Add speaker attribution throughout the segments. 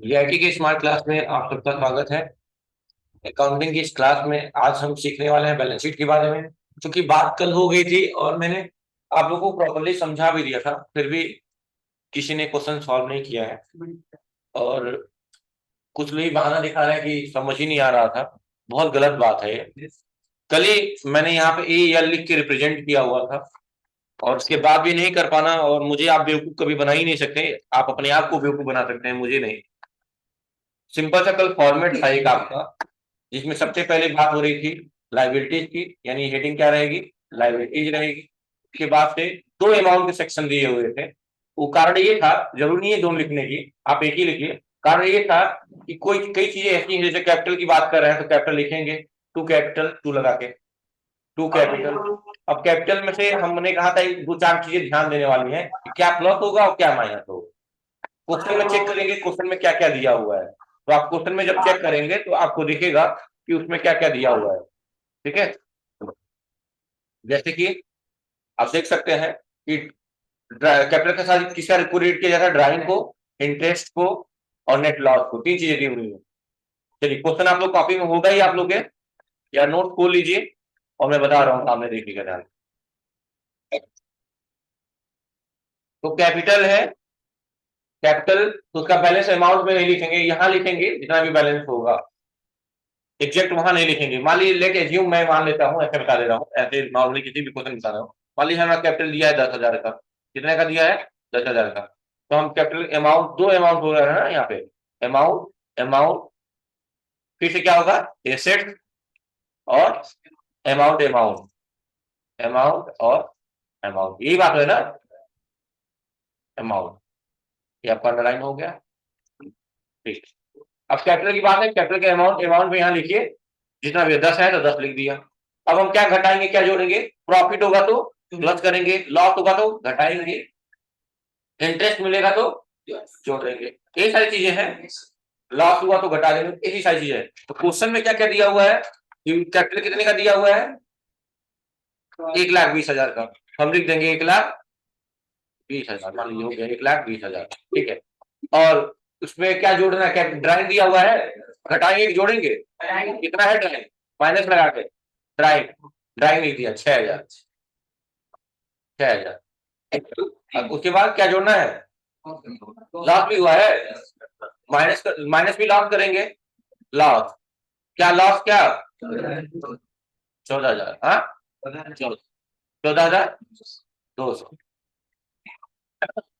Speaker 1: VIT के smart class में आप सबका स्वागत है। अकाउंटिंग की इस क्लास में आज हम सीखने वाले हैं बैलेंस शीट के बारे में। क्योंकि बात कल हो गई थी और मैंने आप लोगों को प्रॉपर्ली समझा भी दिया था, फिर भी किसी ने क्वेश्चन सॉल्व नहीं किया है और कुछ लोग बहाना दिखा रहे हैं कि समझ ही नहीं आ रहा था। बहुत गलत बात है ये। कल ही मैंने यहाँ पे ए एल लिख के रिप्रेजेंट किया हुआ था और उसके बाद भी नहीं कर पाना, और मुझे आप बेवकूफ कभी बना ही नहीं सकते। आप अपने आप को बेवकूफ बना सकते हैं, मुझे नहीं। सिंपल सा कल फॉर्मेट था एक आपका, जिसमें सबसे पहले बात हो रही थी लाइबिलिटीज की, यानी हेडिंग क्या रहेगी, लाइबिलिटीज रहेगी। उसके बाद से दो अमाउंट के सेक्शन दिए हुए थे। वो कारण ये था, जरूरी नहीं है दोनों लिखने की, आप एक ही लिखिए। कारण ये था कि कोई कई चीजें ऐसी हैं, जैसे कैपिटल की बात कर रहे हैं तो कैपिटल लिखेंगे टू कैपिटल, टू लगा के टू कैपिटल। अब कैपिटल में से हमने कहा था दो चार चीजें ध्यान देने वाली हैं कि क्या प्लस होगा और क्या माइनस होगा। क्वेश्चन में चेक करेंगे क्वेश्चन में क्या क्या दिया हुआ है, तो आप क्वेश्चन में जब चेक करेंगे तो आपको दिखेगा कि उसमें क्या क्या दिया हुआ है। ठीक है, जैसे कि आप देख सकते हैं कि कैपिटल के साथ किसका रिलेट किया जाता है, ड्राइंग को, इंटरेस्ट को और नेट लॉस को, तीन चीजें दी हुई है। चलिए, क्वेश्चन आप लोग कॉपी में होगा ही आप लोग के, या नोट खोल लीजिए और मैं बता रहा हूँ, सामने देखिएगा ध्यान। तो कैपिटल है, कैपिटल तो उसका बैलेंस अमाउंट में नहीं लिखेंगे, यहाँ लिखेंगे जितना भी बैलेंस होगा। एग्जैक्ट वहां नहीं लिखेंगे। मान लीजिए लेके एज्यूम, मैं मान लेता हूँ, ऐसे बता दे रहा हूँ, ऐसे नॉर्मली किसी भी क्वेश्चन बता रहा हूँ। मान लीजिए हमारा कैपिटल दिया है 10,000 का। कितने का दिया है? 10,000 का। तो हम कैपिटल अमाउंट, दो अमाउंट हो रहा है ना यहाँ पे, अमाउंट अमाउंट, फिर से क्या होगा, एसेट और अमाउंट अमाउंट, अमाउंट और अमाउंट, यही बात है ना, अमाउंट। ये आपका अंडरलाइन हो गया। ठीक। अब कैपिटल की बात है, कैपिटल के अमाउंट, अमाउंट में यहाँ लिखिए जितना भी 10 है तो 10 लिख दिया। अब हम क्या घटाएंगे, क्या जोड़ेंगे? प्रॉफिट होगा तो प्लस करेंगे, लॉस होगा तो घटाएंगे, इंटरेस्ट मिलेगा तो जोड़ देंगे। ये सारी चीजें हैं। लॉस हुआ तो घटा देंगे, यही सारी चीजें हैं। तो क्वेश्चन में क्या क्या दिया हुआ है, कैपिटल कितने का दिया हुआ है? 1,20,000 का। हम लिख देंगे 1,20,000, मान लीजिए हो गया 1,20,000। ठीक है। और उसमें क्या जोड़ना है, क्या ड्राइंग दिया हुआ है, घटाएंगे कि जोड़ेंगे? कितना है ड्राइंग, माइनस लगा के। ड्राइंग, ड्राइंग लिख दिया 6,000, 6,000। उसके बाद क्या जोड़ना है? लॉस भी हुआ है, माइनस माइनस भी लॉस करेंगे। लॉस, क्या लॉस, क्या? 14,000। हाँ, 14,200।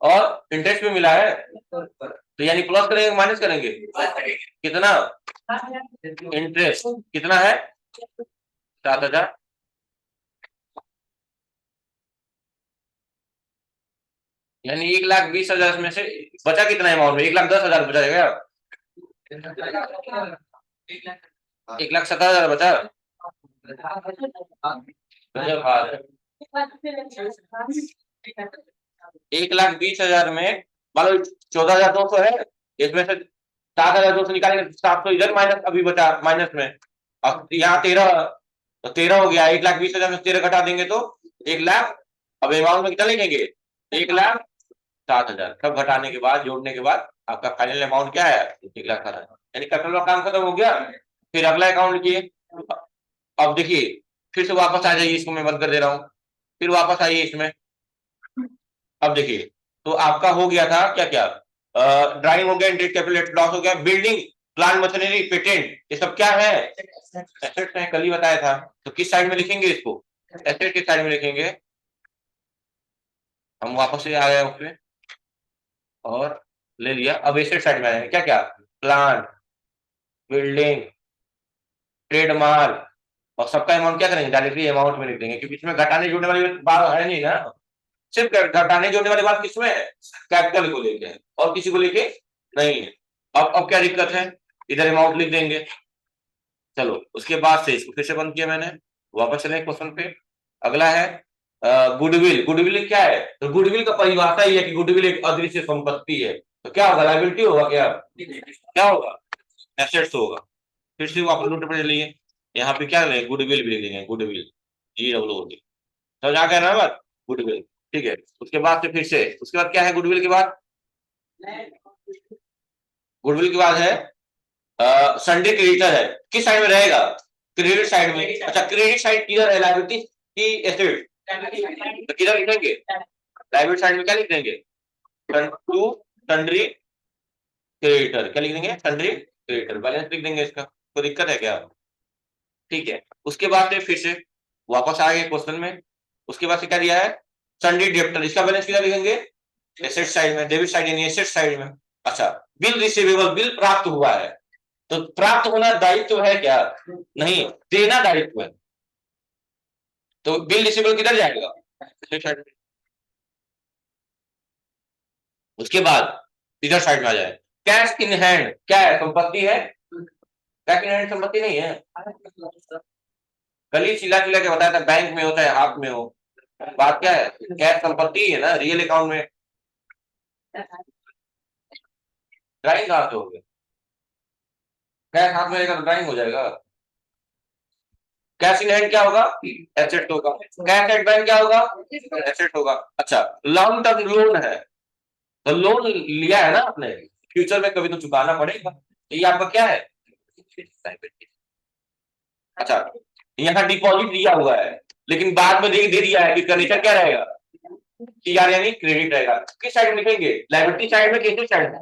Speaker 1: और इंटरेस्ट भी मिला है, तो यानी प्लस करेंगे माइनस करेंगे? कितना इंटरेस्ट, कितना है? 7,000। यानी 1,20,000 में से बचा कितना अमाउंट में? 1,10,000 बचा जाएगा। 1,70,000 बचा। गजब हाल है। 1,20,000 में मान लो 14,200 है, इसमें से 7,200 निकालेंगे, 700 इधर माइनस, अभी बचा माइनस में। अब यहाँ 13, तो 13 हो गया। 1,20,000 में 13 घटा देंगे तो 1,00,000। अब अमाउंट में कितना लिखेंगे? 1,07,000। सब घटाने के बाद, जोड़ने के बाद आपका फाइनल अमाउंट क्या है? 1,07,000। यानी कैपिटल का काम खत्म हो गया। फिर अगला अकाउंट लिखिए। अब देखिए, फिर से वापस आ जाइए, इसको मैं बंद कर दे रहा हूँ, फिर वापस आइए इसमें। अब देखिए, तो आपका हो गया था क्या क्या, ड्राइंग हो गया, इंटरेस्ट, कैपिटल, लॉस हो गया, बिल्डिंग, प्लांट मशीनरी, पेटेंट, ये सब क्या है? एसेट्स है, कल ही बताया था। तो किस साइड में लिखेंगे इसको? एसेट के साइड में लिखेंगे। हम वापस से आ गए उसमें और ले लिया। अब एसेट साइड में आएंगे, क्या क्या, प्लांट, बिल्डिंग, ट्रेडमार्क, और सबका अमाउंट क्या करेंगे, डायरेक्टली अमाउंट में लिख देंगे, क्योंकि इसमें घटाने जोड़ने वाली बात है नहीं ना। सिर्फ घटाने जोड़ने वाली बात किसमें है? कैपिटल को लेके है, और किसी को लेके नहीं है। अब क्या दिक्कत है, इधर अमाउंट लिख देंगे। चलो, उसके बाद से इसको फिर से बंद किया मैंने। वापस चले क्वेश्चन पे। अगला है गुडविल। गुडविल क्या है? तो गुडविल का परिभाषा ही है कि गुडविल एक अदृश्य संपत्ति है। तो क्या होगा, लायबिलिटी होगा क्या? क्या होगा? एसेट्स होगा। फिर से वापस नोट पर लिए, यहाँ पे क्या लेंगे, गुडविल भी लिख देंगे, गुडविल, GWIL। समझ आ गया ना बात, गुडविल। ठीक है। उसके बाद से फिर से, उसके बाद क्या है गुडविल के बाद? गुडविल के बाद है संडे क्रेडिटर है, किस साइड में रहेगा? क्रेडिट साइड में। अच्छा, क्रेडिट साइड किधर है? लायबिलिटी की एसेट, तो किधर लिखेंगे? लायबिलिटी साइड में क्या लिख देंगे? टू सन्ड्री क्रेडिटर, क्या लिख देंगे? Sundry creditor. बैलेंस लिख देंगे, इसका कोई दिक्कत है क्या? ठीक है। उसके बाद फिर से वापस आ गए क्वेश्चन में। उसके बाद से क्या दिया है? सन्ड्री डेब्टर, इसका बैलेंस किधर लिखेंगे? एसेट साइड में, डेबिट साइड यानी एसेट साइड में। अच्छा, बिल रिसीवेबल, बिल प्राप्त हुआ है, तो प्राप्त होना दायित्व है क्या? नहीं, देना दायित्व है, तो बिल रिसीवेबल किधर जाएगा? एसेट साइड में। उसके बाद इधर साइड में आ जाए, कैश इन हैंड क्या है? संपत्ति है? कैश इन हैंड संपत्ति नहीं है। कल ही चिल्ला चिल्ला के बताया था, बैंक में होता है, हाथ में हो। बात क्या है? कैश संपत्ति है ना, रियल अकाउंट में। ड्राइंग कहां से हो गया? कैश हाथ में रहेगा तो ड्राइंग हो जाएगा। कैश इन हैंड क्या होगा? एसेट होगा। कैश एट बैंक क्या होगा? एसेट होगा। अच्छा, लॉन्ग टर्म लोन है, तो लोन लिया है ना आपने, फ्यूचर में कभी तो चुकाना पड़ेगा, तो ये आपका क्या है? अच्छा, यहाँ डिपॉजिट दिया हुआ है, लेकिन बाद में दे दिया है, इसका नेचर क्या रहेगा? सीआर यानी क्रेडिट रहेगा। किस साइड में लिखेंगे? लायबिलिटी साइड में, किस साइड में?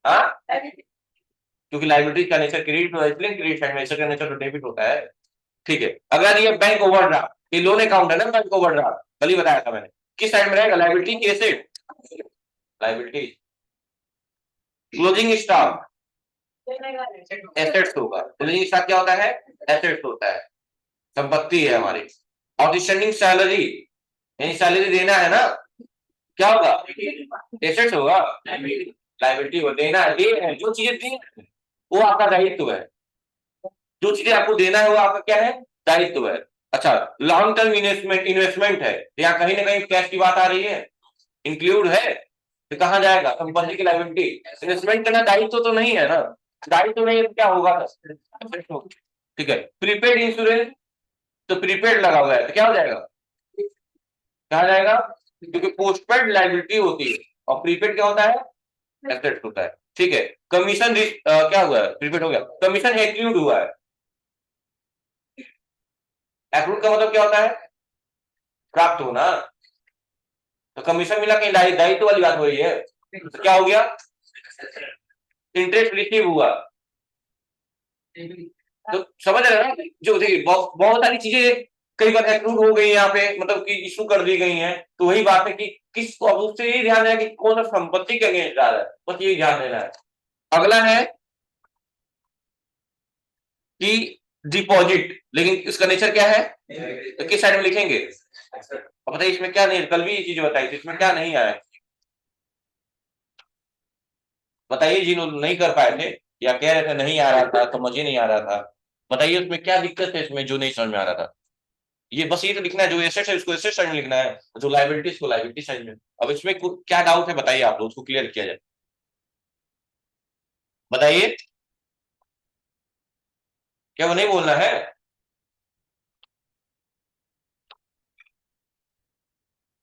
Speaker 1: हाँ, क्योंकि लायबिलिटी का नेचर क्रेडिट होता है, इसलिए क्रेडिट साइड में, इसका नेचर तो डेबिट होता है। ठीक है। अगर ये बैंक ओवरड्राफ्ट, ये लोन अकाउंट है ना, बैंक ओवरड्राफ्ट कल ही बताया था मैंने, किस साइड में रहेगा? लायबिलिटी की asset? Liability. Closing stock assets होगा। क्लोजिंग स्टॉक क्या होता है? एसेट्स होता है, संपत्ति है हमारी। आउटस्टैंडिंग सैलरी यानी सैलरी देना है ना, क्या होगा? एसेट्स होगा। लायबिलिटी हो, देना है, ये है जो चीजें दी वो आपका दायित्व है, जो चीजें आपको देना है वो आपका क्या है? दायित्व है। अच्छा, लॉन्ग टर्म इन्वेस्टमेंट, इन्वेस्टमेंट है, यहाँ कहीं ना कहीं कैश की बात आ रही है, इंक्लूड है, तो कहाँ जाएगा? संपत्ति की लायबिलिटी। इन्वेस्टमेंट करना दायित्व तो नहीं है ना, दायित्व नहीं है तो क्या होगा? ठीक है। प्रीपेड इंश्योरेंस, तो प्रीपेड लगा हुआ है, तो क्या हो जाएगा? कहा जाएगा? क्योंकि पोस्टपेड लायबिलिटी होती है और प्रीपेड क्या होता है? एसेट होता है। ठीक है। कमीशन क्या हुआ है? प्रीपेड हो गया। कमीशन एक्लूड हुआ है, एक्लूड का मतलब क्या होता है? प्राप्त होना, तो कमीशन मिला, कहीं दायित्व वाली बात हो रही है, तो क्या हो गया? इंटरेस्ट रिसीव हुआ। तो समझ रहे हैं ना, जो देखिए बहुत सारी चीजें कई बार एक्लूड हो गई यहाँ पे, मतलब कि इशू कर दी गई हैं, तो वही बात है कि किस, अब उससे ये ध्यान देना कि कौन सा संपत्ति के अगेंस्ट जा रहा है, बस ये ध्यान देना है। अगला है कि डिपॉजिट, लेकिन इसका नेचर क्या है? तो किस साइड में लिखेंगे? अब बताइए इसमें क्या नहीं, कल भी ये चीज बताई थी, इसमें क्या नहीं आया? बताइए, जिन लोग नहीं कर पाए थे या कह रहे थे नहीं आ रहा था, समझ ही नहीं आ रहा था, बताइए उसमें क्या दिक्कत है, इसमें जो नहीं समझ में आ रहा था? ये बस ये तो लिखना है, जो एसेट है उसको एसेट साइड में लिखना है, जो लायबिलिटी को लायबिलिटी साइड में। अब इसमें क्या डाउट है बताइए, आप लोग उसको क्लियर किया जाए, बताइए। क्या वो नहीं बोलना है?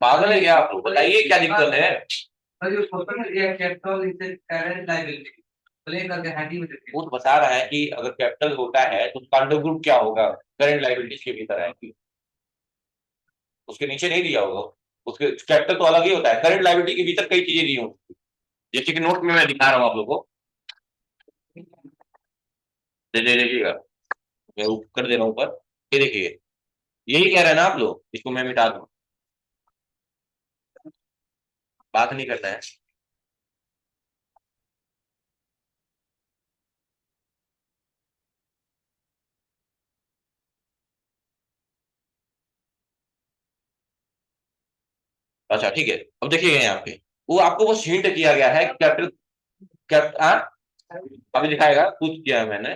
Speaker 1: पागल है क्या आप लोग? बताइए क्या दिक्कत है? वो तो बता रहा है कि अगर कैपिटल होता है तो उसका अंडर ग्रुप क्या होगा? करंट लायबिलिटीज के भीतर है, उसके नीचे नहीं दिया होगा। उसके कैपिटल तो अलग ही होता है, करंट लायबिलिटी के भीतर कई चीजें दी होंगी, जैसे कि नोट में मैं दिखा रहा हूँ आप लोगों को, देखिएगा, मैं कर दे रहा हूँ ऊपर, ये देखिए, यही कह रहे हैं ना आप लोग, इसको मैं मिटा दूं, बात नहीं करता है। अच्छा ठीक है। अब देखिए यहाँ पे वो आपको बस हिंट किया गया है, कैपिटल अभी दिखाएगा, कुछ किया है मैंने।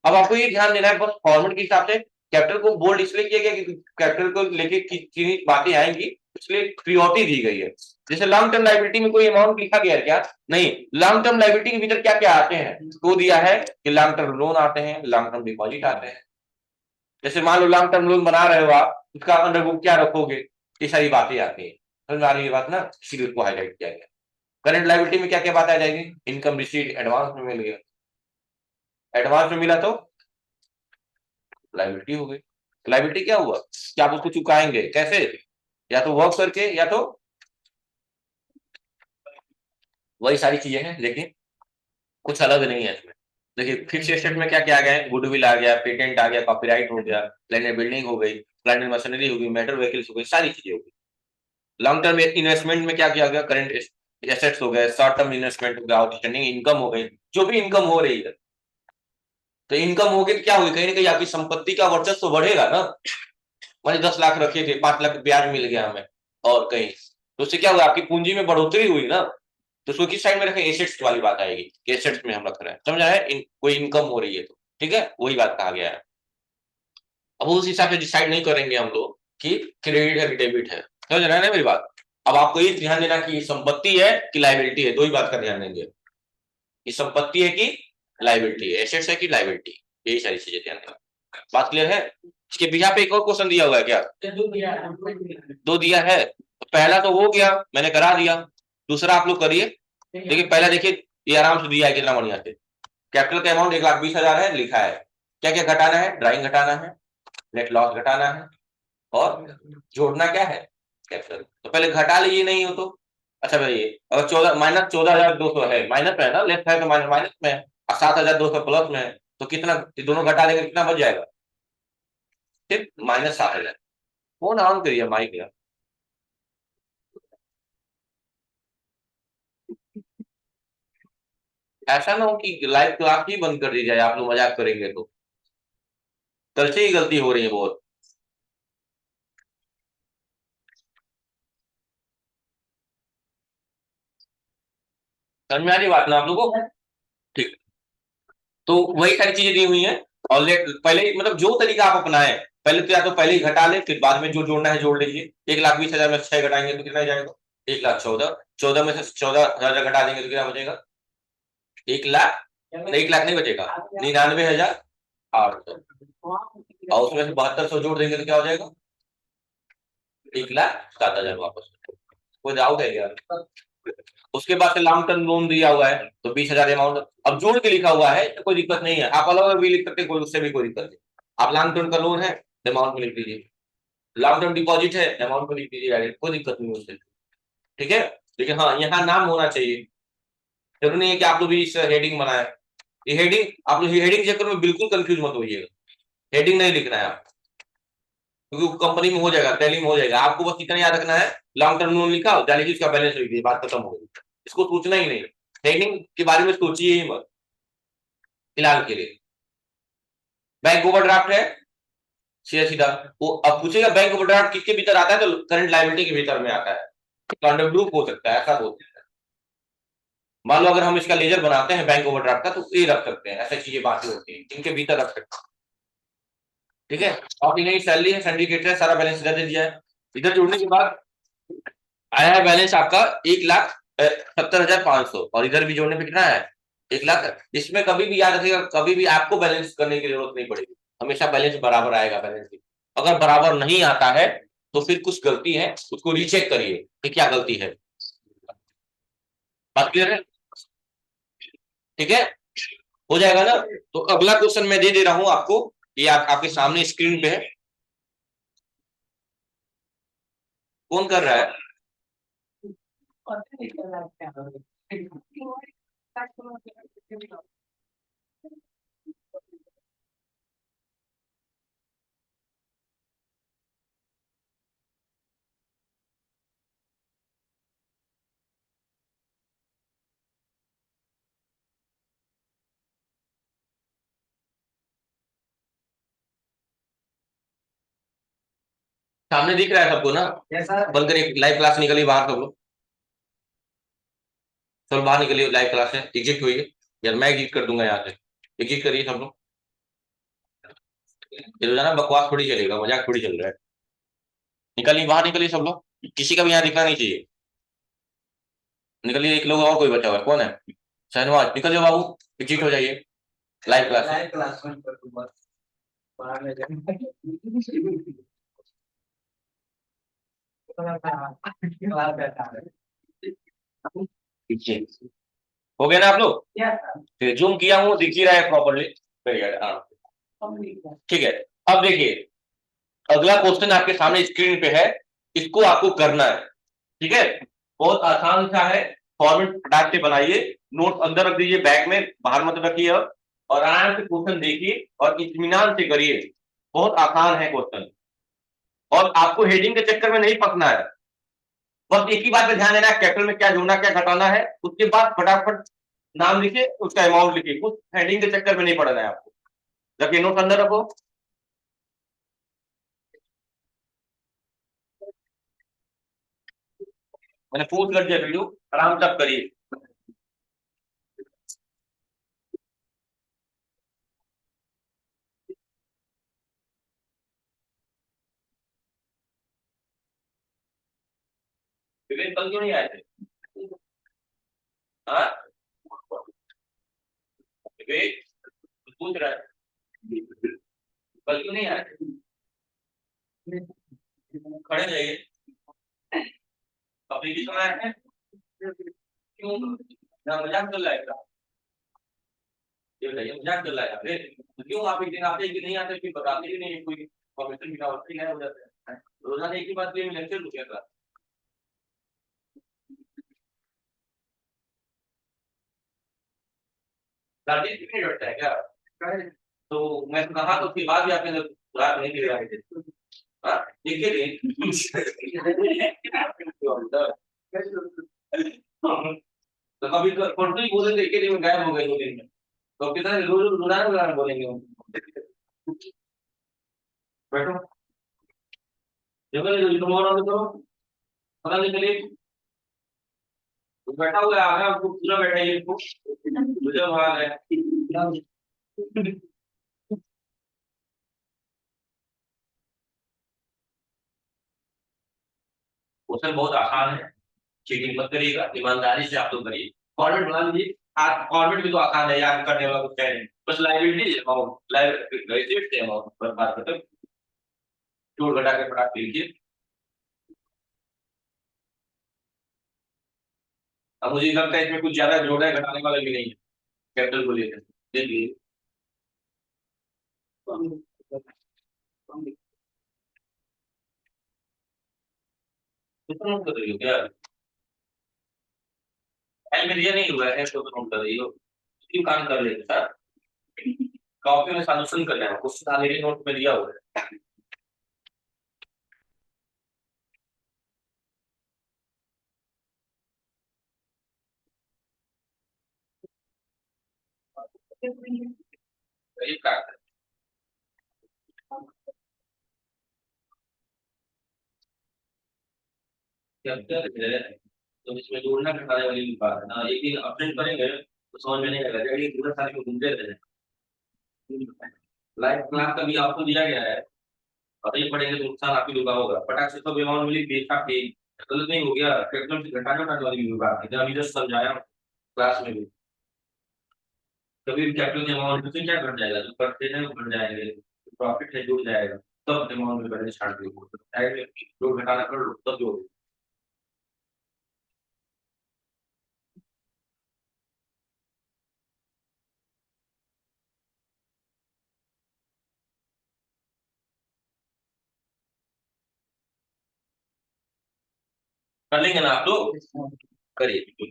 Speaker 1: अब आपको ये ध्यान देना है, बस फॉर्मेट के हिसाब से कैपिटल को बोल्ड इसलिए किया गया कि कैपिटल को लेके कितनी बातें आएंगी, इसलिए प्रियोरिटी दी गई है। जैसे लॉन्ग टर्म लायबिलिटी में कोई अमाउंट लिखा गया है क्या? नहीं। लॉन्ग टर्म लायबिलिटी के भीतर क्या क्या आते हैं तो दिया है कि लॉन्ग टर्म लोन आते हैं, लॉन्ग टर्म डिपॉजिट आते हैं। जैसे मान लो लॉन्ग टर्म लोन बना रहे हो आप, उसका अंडर बुक क्या रखोगे, ये सारी बातें आती है, समझ में आ रही है बात ना, इसीलिए उसको हाईलाइट किया गया। करंट लायबिलिटी में क्या क्या बात आ जाएगी? इनकम रिसीट एडवांस में मिल गया, एडवांस में मिला तो लायबिलिटी हो गई। लायबिलिटी क्या हुआ कि आप उसको चुकाएंगे कैसे? या तो वर्क करके या तो वही सारी चीजें हैं, लेकिन कुछ अलग नहीं है इसमें। देखिए फिक्स एसेट में क्या क्या आ गया है? गुडविल आ गया, पेटेंट आ गया, कॉपीराइट हो गया, लैंड एंड बिल्डिंग हो गई, प्लांट एंड मशीनरी हो गई, मोटर व्हीकल्स हो गई, सारी चीजें हो गई। लॉन्ग टर्म इन्वेस्टमेंट में क्या किया गया? करंट एसेट्स हो गए, शॉर्ट टर्म इन्वेस्टमेंट हो गया, आउटस्टैंडिंग इनकम हो गई, जो भी इनकम हो रही है। तो इनकम होगी तो क्या होगी? कहीं ना कहीं आपकी संपत्ति का वर्चस्व तो बढ़ेगा ना। मैंने 10 लाख रखे थे, 5 लाख ब्याज मिल गया हमें और कहीं, तो उससे क्या हुआ? आपकी पूंजी में बढ़ोतरी हुई ना। तो उसको किस साइड में रखें? एसेट्स वाली बात आएगी कि एसेट्स में हम रख रहे हैं, समझ आया? कोई इनकम हो रही है तो ठीक है, वही बात कहा गया है। अब उस हिसाब से डिसाइड नहीं करेंगे हम लोग कि क्रेडिट है कि डेबिट है, समझ रहे हैं ना मेरी बात? अब आपको ये ध्यान देना कि ये संपत्ति है कि लाइबिलिटी है, दो ही बात का ध्यान देंगे। ये संपत्ति है कि लाइबिलिटी है, एसेट्स है कि लाइबिलिटी, यही सारी चीजें ध्यान देना। बात क्लियर है? इसके बिहार पे एक और क्वेश्चन दिया हुआ है क्या? दो दिया है, तो पहला तो हो गया, मैंने करा दिया। दूसरा आप लोग करिए। देखिए पहला देखिए, ये आराम से दिया है कितना बढ़िया से। कैपिटल का अमाउंट 1,20,000 है, लिखा है। क्या क्या घटाना है? ड्राइंग घटाना है, नेट लॉस घटाना है, और जोड़ना क्या है? कैपिटल। तो पहले घटा लीजिए, नहीं हो तो अच्छा भाई, अगर 14 माइनस 14,200 है, माइनस में है ना, लेफ्ट है तो माइनस माइनस में है, और 7,200 प्लस में है, तो कितना, ये दोनों घटा देंगे कितना बच जाएगा? सिर्फ -7,000। फोन ऑन करिए माइक यार। ऐसा ना हो कि लाइव क्लास ही बंद कर दी जाए, आप लोग मजाक करेंगे तो। कल से ही गलती हो रही है बहुत। समझ में आ रही बात ना आप लोगों को? ठीक। तो वही सारी चीजें दी हुई हैं। और पहले मतलब जो तरीका आप अपनाएं, पहले तो या तो पहले ही घटा ले, फिर बाद में जो जोड़ना है जोड़ लीजिए। 1,20,000 में 6 घटाएंगे तो कितना जाएगा? 1,14,000। 14 में से 14,000 घटा देंगे तो कितना बचेगा? 1,00,000। 1,00,000 नहीं बचेगा, 99,800। और उसमें से 7,200 जोड़ देंगे तो क्या हो जाएगा? 1,07,000 वापस। कोई डाउट है क्या? उसके बाद से लॉन्ग टर्म लोन दिया हुआ है तो 20,000 अमाउंट अब जोड़ के लिखा हुआ है, तो कोई दिक्कत नहीं है। आप अलग अलग भी लिख सकते हैं, कोई उससे भी कोई दिक्कत नहीं। आप लॉन्ग टर्म का लोन है, अमाउंट में लिख दीजिए। लॉन्ग टर्म डिपॉजिट है, अमाउंट में लिख दीजिए डायरेक्ट, कोई दिक्कत नहीं है उससे। ठीक है। लेकिन हाँ, यहाँ नाम होना चाहिए। जरूरी नहीं है कि आप लोग भी इस हेडिंग बनाए। ये हेडिंग आप लोग हेडिंग चक्कर में बिल्कुल कंफ्यूज मत होइएगा। हेडिंग नहीं लिखना है आप, क्योंकि कंपनी में हो जाएगा, टैली में हो जाएगा। आपको बस इतना याद रखना है, लॉन्ग टर्म लोन लिखा डालिए, उसका बैलेंस लिख दीजिए, बात खत्म हो गई। इसको सोचना ही नहीं, हेडिंग के बारे में सोचिए ही मत फिलहाल के लिए। बैंक ओवरड्राफ्ट है, सीधा सीधा। वो अब पूछेगा बैंक ओवरड्राफ्ट किसके भीतर आता है, तो करंट लायबिलिटी के भीतर में आता है। तो ग्रुप हो सकता है, ऐसा बोलते हैं। मान लो अगर हम इसका लेजर बनाते हैं बैंक ओवरड्राफ्ट का, तो ये रख सकते हैं, ऐसी चीजें बातें होती हैं इनके भीतर रख सकते हैं। ठीक है। और इन्हें सैलरी है, सिंडिकेटर है, सारा बैलेंस इधर दे दिया है। इधर जोड़ने के बाद आया है बैलेंस आपका 1,70,500, और इधर भी जोड़ने पे कितना है? 1,00,000। इसमें कभी भी याद रखिएगा, कभी भी आपको बैलेंस करने की जरूरत नहीं पड़ेगी, हमेशा बैलेंस बराबर आएगा। बैलेंस अगर बराबर नहीं आता है तो फिर कुछ गलती है, उसको रीचेक करिए कि क्या गलती है। बात क्लियर है? ठीक है, हो जाएगा ना? तो अगला क्वेश्चन मैं दे दे रहा हूं आपको, ये आपके सामने स्क्रीन पे है। कौन कर रहा है? सामने दिख रहा है सबको ना? बंद करिए, लाइव क्लास निकलिए बाहर सब लोग। सब बाहर निकलिए, लाइव क्लास है, एग्जिट होइए। यार मैं एग्जिट कर दूंगा यहाँ से। एग्जिट करिए सब लोग। ये रोजाना बकवास थोड़ी चलेगा, मजाक थोड़ी चल रहा है। निकलिए बाहर, निकलिए सब लोग, किसी का भी यहाँ दिखना नहीं चाहिए। निकलिए, एक लोग और कोई बचा हुआ है, कौन है? शहनवाज, निकल जाओ बाबू, एग्जिट हो जाइए। लाइव क्लास है। पीछे हो गया ना आप लोग? फिर जूम किया हूँ, दिख ही रहा है प्रॉपरली। Very good. हाँ ठीक है। अब देखिए, अगला क्वेश्चन आपके सामने स्क्रीन पे है, इसको आपको करना है। ठीक है, बहुत आसान सा है। फॉर्मेट फटाक से बनाइए, नोट अंदर रख दीजिए बैग में, बाहर मत रखिए। और आराम से क्वेश्चन देखिए और इत्मीनान से करिए। बहुत आसान है क्वेश्चन, और आपको हेडिंग के चक्कर में नहीं फंसना है। बस एक ही बात पे ध्यान देना है, कैपिटल में क्या जोड़ना क्या घटाना है। उसके बाद फटाफट नाम लिखिए, उसका अमाउंट लिखिए, कुछ हेडिंग के चक्कर में नहीं पड़ना है आपको। रखिए नोट अंदर रखो। मैंने पूछ कर दिया वीडियो, आराम से आप करिए। विवेक कल क्यों नहीं आए थे? हाँ विवेक पूछ रहा है, कल क्यों नहीं आए थे? खड़े रहिए। अभी भी समय है। क्यों ना, मजाक चल रहा है क्या? ये बताइए, मजाक चल रहा है फिर? तो क्यों आप एक दिन आते एक दिन नहीं आते, फिर बताते ही नहीं कोई परमिशन बिना वक्त ही गायब हो जाता है। रोजाना एक ही बात पे लेक्चर रुकेगा था। राजेश कितने डरता है क्या? तो मैं कहा तो उसके बाद भी आपने रात नहीं दे रहा है। हाँ देखिए तो कभी तो परसों ही बोले थे, एक दिन में गायब हो गए 2 दिन में। तो कितना रोज रोज रुलाना रुलाना बोलेंगे हम। बैठो, जगह तुम और करो, पता नहीं चले। तो बैठा हुआ है, आ रहा है आपको पूरा बैठा है इसको, मुझे हाल है। क्वेश्चन बहुत आसान है, चीटिंग मत करिएगा, ईमानदारी से आप लोग करिए। फॉर्मेट बना लीजिए। आप फॉर्मेट भी तो आसान है, याद करने वाला कुछ है नहीं, बस लाइबिलिटी अमाउंट, लाइबिलिटी अमाउंट पर बात खत्म। जोड़ घटा के फटाक से लिखिए। अब मुझे लगता है इसमें कुछ ज्यादा जोड़ा घटाने वाला भी नहीं है, कैपिटल को लेकर। देखिए कितना नोट कर रही हो क्या? एल में दिया नहीं हुआ है तो नोट कर रही हो, क्यों काम कर लेते सर? कॉपी में सॉल्यूशन कर रहे हैं, क्वेश्चन ऑलरेडी नोट में दिया हुआ है। करीब का कैपिटल है, तो इसमें जोड़ना घटाने वाली भी बात है ना, एक दिन अपडेट करेंगे तो समझ में नहीं आएगा, ये पूरा साल में घूमते रहते हैं। लाइव क्लास का भी आपको दिया गया है, पता ही पड़ेगा तो नुकसान आप ही लोग का होगा। फटाक से सब अमाउंट मिली देखा कि गलत नहीं हो गया, कैपिटल से घटाने उठाने वाली भी बात है, जब अभी जस्ट समझाया क्लास में भी। कभी भी कैपिटल के अमाउंट में क्या घट जाएगा, जो करते हैं वो घट जाएंगे, प्रॉफिट है जुड़ जाएगा, तब अमाउंट में बढ़ने स्टार्ट करेंगे, जोड़ घटाना कर लो तब जोड़। कर लेंगे ना आप लोग? करिए।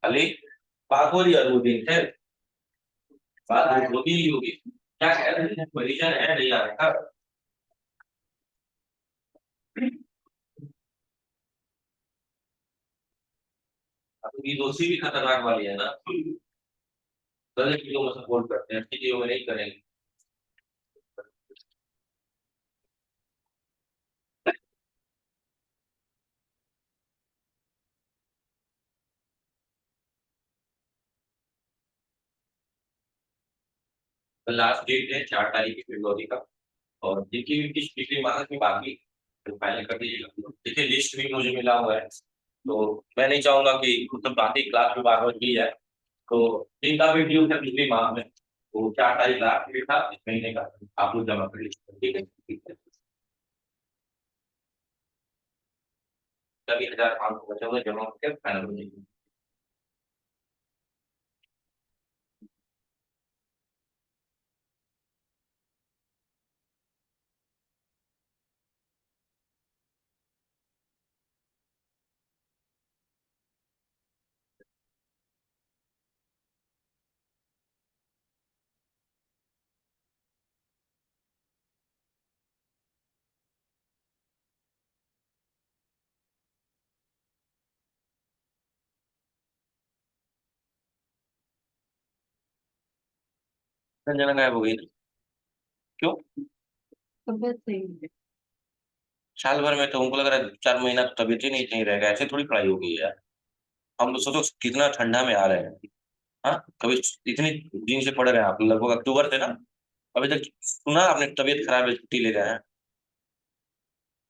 Speaker 1: खाली बात हो रही है दो दिन से, बात होती ही होगी। क्या कह रहे हैं, पोजीशन है नहीं आ रहा? ये दोषी भी खतरनाक वाली है ना, गलत चीजों में सपोर्ट करते हैं, अच्छी चीजों में नहीं करेंगे। तो लास्ट डेट है 4 तारीख की फरवरी का, और देखिए किस पिछले माह की बाकी तो फाइनल कर दीजिएगा। देखिए लिस्ट भी मुझे मिला हुआ है, तो मैं नहीं चाहूंगा कि मतलब बाकी क्लास में बार बार की जाए। तो इनका भी ड्यू था पिछले माह में, तो 4 तारीख लास्ट डेट था इस महीने का, आप लोग जमा कर लीजिए। ठीक है, ठीक है। तभी 1,500 बचे हुए जमा करके फाइनल हो जाएगी। संजना गायब हो गई ना? क्यों? तबियत सही है। साल भर में तो उनको लग रहा है 4 महीना तो तबियत ही नहीं रहेगा, ऐसे थोड़ी पढ़ाई होगी यार। हम लोग सोचो कितना ठंडा में आ रहे हैं। हाँ, कभी इतनी दिन से पढ़ रहे हैं आप, लगभग अक्टूबर से ना, अभी तक सुना आपने तबीयत खराब है छुट्टी ले रहे हैं?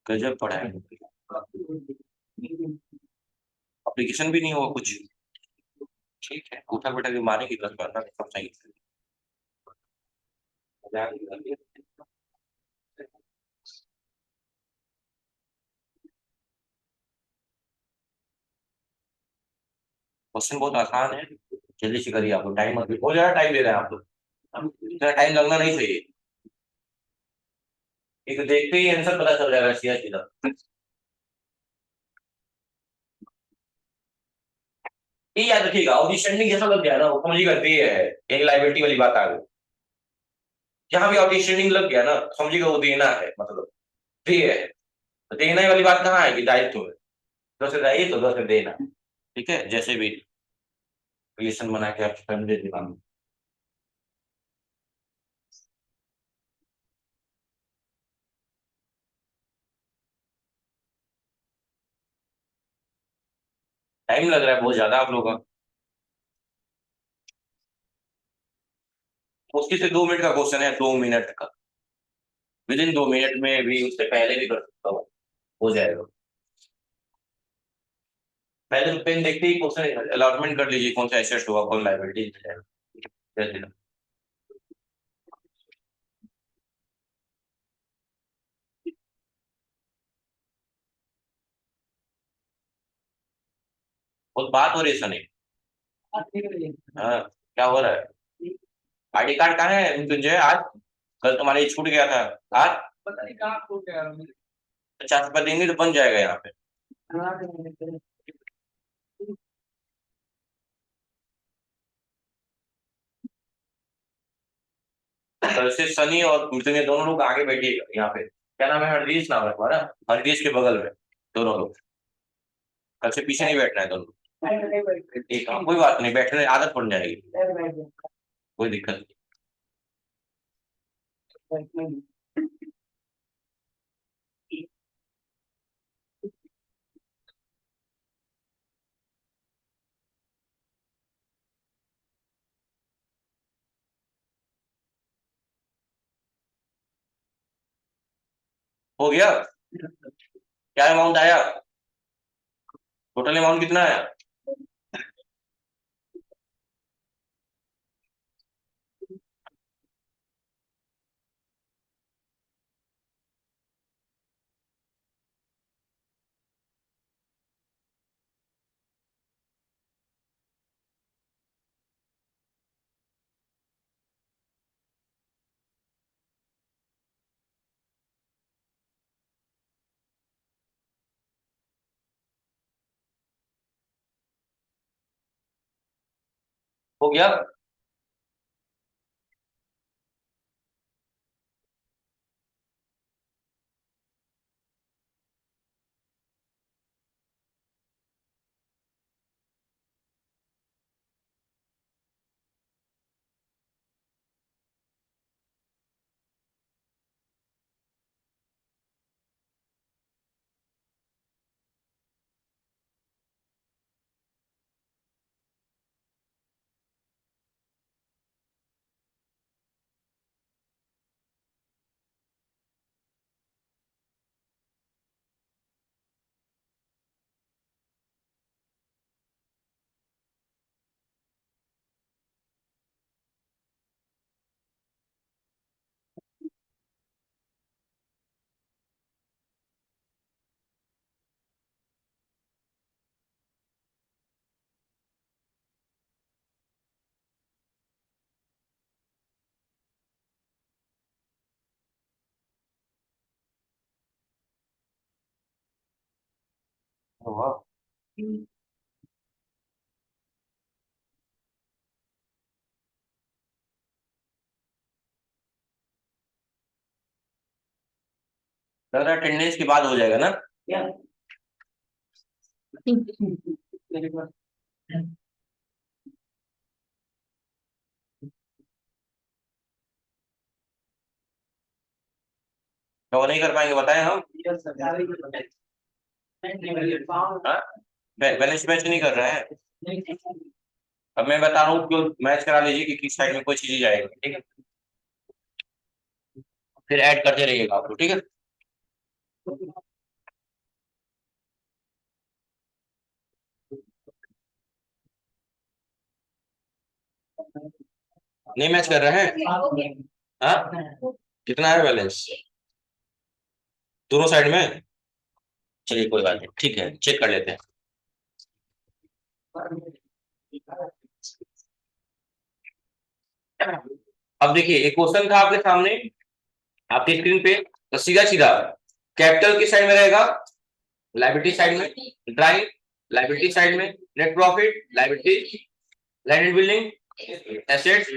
Speaker 1: गजब पढ़ाई। एप्लीकेशन भी नहीं हुआ कुछ। ठीक है, उठा बैठा के मारेंगे 10 बार ना, सब सही। क्वेश्चन बहुत आसान है, जल्दी से करिए, आपको टाइम मत, बहुत ज्यादा टाइम ले रहे हैं आप लोग, इतना टाइम लगना नहीं चाहिए। एक देखते ही आंसर पता चल जाएगा सीधा सीधा। ये याद रखिएगा, आउटस्टैंडिंग जैसा लग गया ना, वो समझी करती है, एक लाइबिलिटी वाली बात आ गई। जहां भी आउटस्टैंडिंग लग गया ना, समझिएगा वो देना है, मतलब दे है। तो देना वाली बात कहाँ आएगी, दायित्व में। दो से दायित्व तो दो से देना। ठीक है, जैसे भी रिलेशन बना के आप स्वयं दे देना। टाइम लग रहा है बहुत ज्यादा आप लोगों का। मुश्किल से 2 मिनट का क्वेश्चन है, 2 मिनट का। विद इन 2 मिनट में भी, उससे पहले भी कर सकता हूँ, हो जाएगा। पहले तो पेन देखते ही क्वेश्चन अलॉटमेंट कर लीजिए, कौन सा एसेट होगा, कौन लाइबिलिटी है। जैसे ना, बहुत बात हो रही है सनी। हाँ, क्या हो रहा है? आईडी कार्ड कहाँ है तुझे आज? कल तुम्हारे छूट गया था। आज पता नहीं कहाँ खो गया। 50 रुपये देंगे तो बन जाएगा यहाँ पे। कल से सनी और मृत्यु दोनों लोग आगे बैठिएगा यहाँ पे, क्या नाम है, हरदीश नाम है तुम्हारा। हरदीश के बगल में दोनों लोग। कल से पीछे नहीं बैठना है दोनों। ठीक है, कोई बात नहीं, बैठने आदत पड़ जाएगी, कोई दिक्कत नहीं। हो गया? क्या अमाउंट आया? टोटल अमाउंट कितना आया? हो गया? वाह। लग रहा है अटेंडेंस के बाद हो जाएगा ना क्या? तो नहीं कर पाएंगे बताएं हम। हाँ? बैलेंस मैच नहीं कर रहे हैं। अब मैं बता रहा हूँ क्यों मैच करा लीजिए कि किस साइड में कोई चीज जाएगी, ठीक है। फिर ऐड करते रहिएगा आप लोग, ठीक है। नहीं मैच कर रहे हैं। हाँ, कितना है बैलेंस दोनों साइड में? चलिए कोई बात नहीं, ठीक है, चेक कर लेते हैं। अब देखिए एक क्वेश्चन था आपके सामने, आपकी स्क्रीन पे, तो सीधा सीधा कैपिटल किस साइड में रहेगा? लायबिलिटी साइड में। ड्राइंग लायबिलिटी साइड में। Net profit liability. Land and building asset.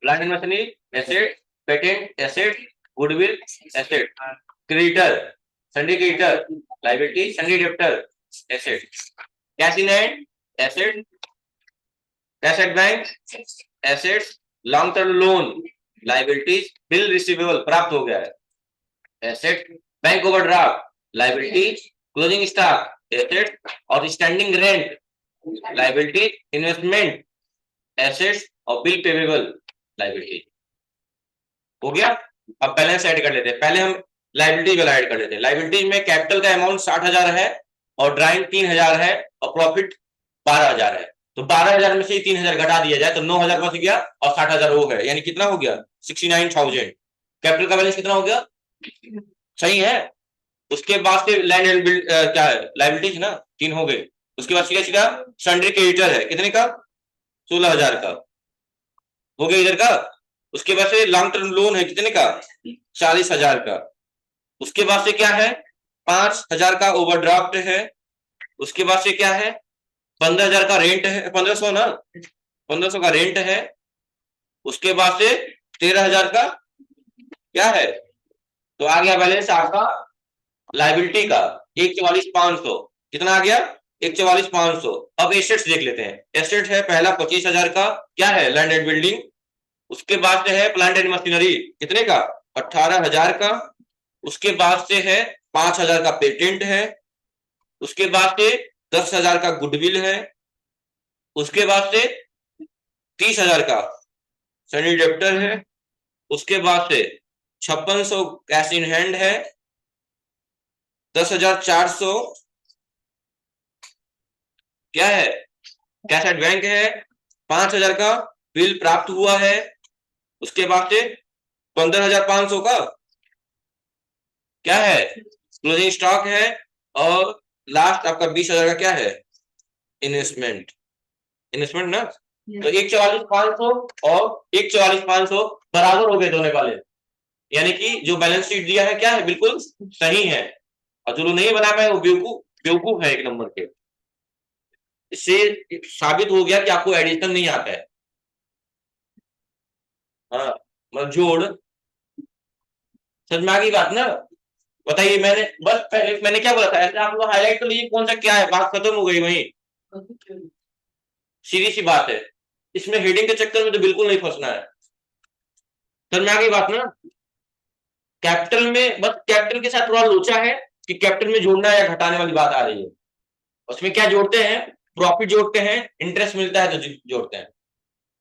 Speaker 1: Land and machinery asset. Patent asset. Goodwill asset. Creditor sundry creditor liability. Sundry debtor asset. Cash in hand asset. Cash at bank assets. Long term loan liabilities. Bill receivable प्राप्त हो गया है asset. Bank overdraft liability. Closing stock asset. और standing rent liability. Investment assets और bill payable liability. हो गया। अब balance add कर लेते हैं। पहले हम लायबिलिटी वाला ऐड कर लेते हैं। लायबिलिटी में कैपिटल का अमाउंट 60,000 है और ड्राइंग 3,000 है और प्रॉफिट 12,000 है। तो 12,000 में से 3,000 घटा दिया जाए तो 9,000 बच गया और 60,000 हो गया, यानी कितना हो गया? 69,000। कैपिटल का बैलेंस कितना हो गया? सही है। उसके बाद से लैंड एंड बिल्ड क्या है? लायबिलिटीज ना, 3 हो गए। उसके बाद सीधा सीधा सन्ड्री क्रेडिटर है, कितने का? 16,000 का हो गया इधर का। उसके बाद से लॉन्ग टर्म लोन है, कितने का? 40,000 का। उसके बाद से क्या है? 5,000 का ओवरड्राफ्ट है। उसके बाद से क्या है? 15,000 का रेंट है, 1500 ना, 1500 का रेंट है। उसके बाद से 13,000 का क्या है? तो आ गया बैलेंस आपका लायबिलिटी का 1,44,500। कितना आ गया? 1,44,500। अब एसेट्स देख लेते हैं। एसेट है पहला 25,000 का, क्या है? Land and building. उसके बाद से है प्लांट एंड मशीनरी, कितने का? 18,000 का। उसके बाद से है 5,000 का पेटेंट है। उसके बाद से 10,000 का गुडविल है। उसके बाद से 30,000 का सनी डेप्टर है। उसके बाद से 5600 कैश इन हैंड है। 10,400 क्या है? कैश एट बैंक है। 5,000 का बिल प्राप्त हुआ है। उसके बाद से 15,500 का क्या है? क्लोजिंग स्टॉक है। और लास्ट आपका 20,000 का क्या है? इन्वेस्टमेंट। इन्वेस्टमेंट ना। तो 1,44,500 और 1,44,500 बराबर हो गए दोनों वाले, यानी कि जो बैलेंस शीट दिया है क्या है? बिल्कुल सही है। और जो लोग नहीं बना पाए वो बेवकूफ बेवकूफ है एक नंबर के। इससे साबित हो गया कि आपको एडिशन नहीं आता है। हाँ, मतलब जोड़। समझ में आ गई बात ना? बताइए, मैंने बस पहले मैंने क्या बोला था, ऐसे आप लोग हाईलाइट कर लीजिए कौन सा क्या है, बात खत्म हो गई वहीं। सीधी सी बात है। इसमें हेडिंग के चक्कर में तो बिल्कुल नहीं फंसना है। समझ में आ गई बात ना? कैपिटल में बस कैपिटल के साथ थोड़ा लोचा है कि कैपिटल में जोड़ना या घटाने वाली बात आ रही है। उसमें क्या जोड़ते हैं? प्रॉफिट जोड़ते हैं, इंटरेस्ट मिलता है तो जोड़ते हैं।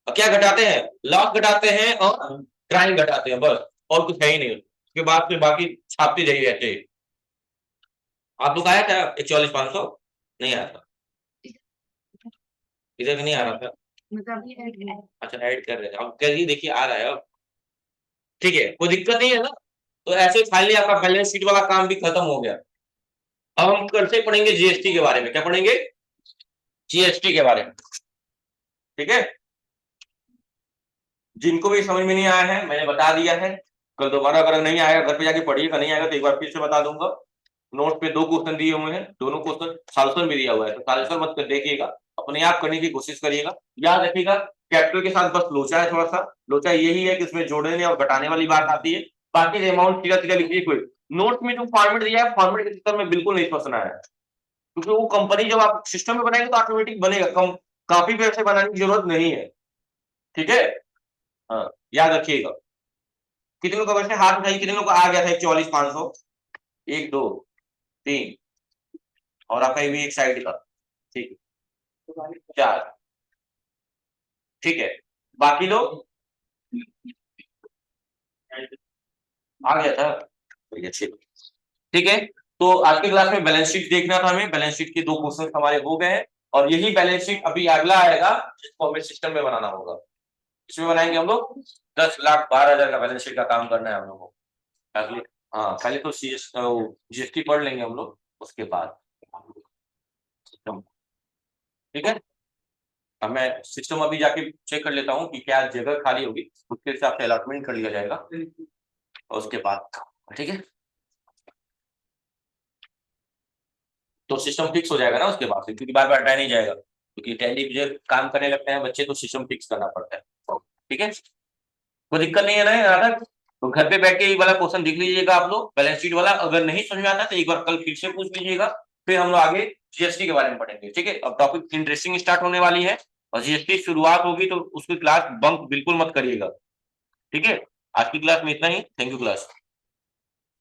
Speaker 1: और क्या घटाते हैं? लॉस घटाते हैं और क्राइम घटाते हैं, बस। और कुछ है ही नहीं। उसके बाद फिर बाकी छापती जाइए ऐसे ही। आप लोग आया था 41,500? नहीं आया था इधर नहीं आ रहा था। अच्छा ऐड कर रहे थे, अब करिए, देखिए आ रहा है अब। ठीक है, कोई दिक्कत नहीं है ना? तो ऐसे फाइनली आपका बैलेंस शीट वाला काम भी खत्म हो गया। अब हम कल से पढ़ेंगे जीएसटी के बारे में। क्या पढ़ेंगे? जीएसटी के बारे में, ठीक है। जिनको भी समझ में नहीं आया है मैंने बता दिया है। कल दोबारा अगर नहीं आएगा घर पे जाके पढ़िएगा, नहीं आएगा तो एक बार फिर से बता दूंगा। नोट पे 2 क्वेश्चन दिए हुए हैं, दोनों क्वेश्चन सॉल्यूशन भी दिया हुआ है, तो सॉल्यूशन मत कर देखिएगा, अपने आप करने की कोशिश करिएगा। याद रखिएगा कैपिटल के साथ बस लोचा है, थोड़ा सा लोचा यही है कि इसमें जोड़ने और घटाने वाली बात आती है, बाकी अमाउंट सीधा सीधा लिखिए। कोई नोट में जो फॉर्मेट दिया है, फॉर्मेट के चक्कर में बिल्कुल नहीं फंसना है, क्योंकि वो कंपनी जब आप सिस्टम में बनाएंगे तो ऑटोमेटिक बनेगा, कम कॉपी पेस्ट से बनाने की जरूरत नहीं है। ठीक है, हाँ, याद रखिएगा। कितने लोग का वैसे हाथ उठाइए, कितने लोग का आ गया था 44,500? 1 2 3 और आपका ये भी एक साइड का, ठीक है, 4, ठीक है, बाकी लोग आ गया था, बढ़िया, ठीक है। तो आज के क्लास में बैलेंस शीट देखना था हमें, बैलेंस शीट के 2 क्वेश्चन हमारे हो गए हैं, और यही बैलेंस शीट अभी अगला आएगा जिसको हमें सिस्टम में बनाना होगा। इसमें बनाएंगे हम लोग 10,12,000 का बैलेंस शीट का काम करना है हम लोग को अगले। हाँ, पहले तो जीएसटी पढ़ लेंगे हम लोग, उसके बाद सिस्टम, ठीक है। अब मैं सिस्टम अभी जाके चेक कर लेता हूँ कि क्या जगह खाली होगी, उसके हिसाब से अलॉटमेंट कर लिया जाएगा, और उसके बाद, ठीक है, तो सिस्टम फिक्स हो जाएगा ना उसके बाद से, क्योंकि बार बार हटाया नहीं जाएगा, क्योंकि टैली पे जब काम करने लगते हैं बच्चे तो सिस्टम फिक्स करना पड़ता है, ठीक है। कोई दिक्कत नहीं है ना नाटक, तो घर पे बैठ के ये वाला क्वेश्चन देख लीजिएगा आप लोग, बैलेंस शीट वाला, अगर नहीं समझ में आता तो एक बार कल फिर से पूछ लीजिएगा, फिर हम लोग आगे जीएसटी के बारे में पढ़ेंगे, ठीक है। अब टॉपिक इंटरेस्टिंग स्टार्ट होने वाली है, और जीएसटी शुरुआत होगी तो उसकी क्लास बंक बिल्कुल मत करिएगा, ठीक है। आज की क्लास में इतना ही, थैंक यू क्लास।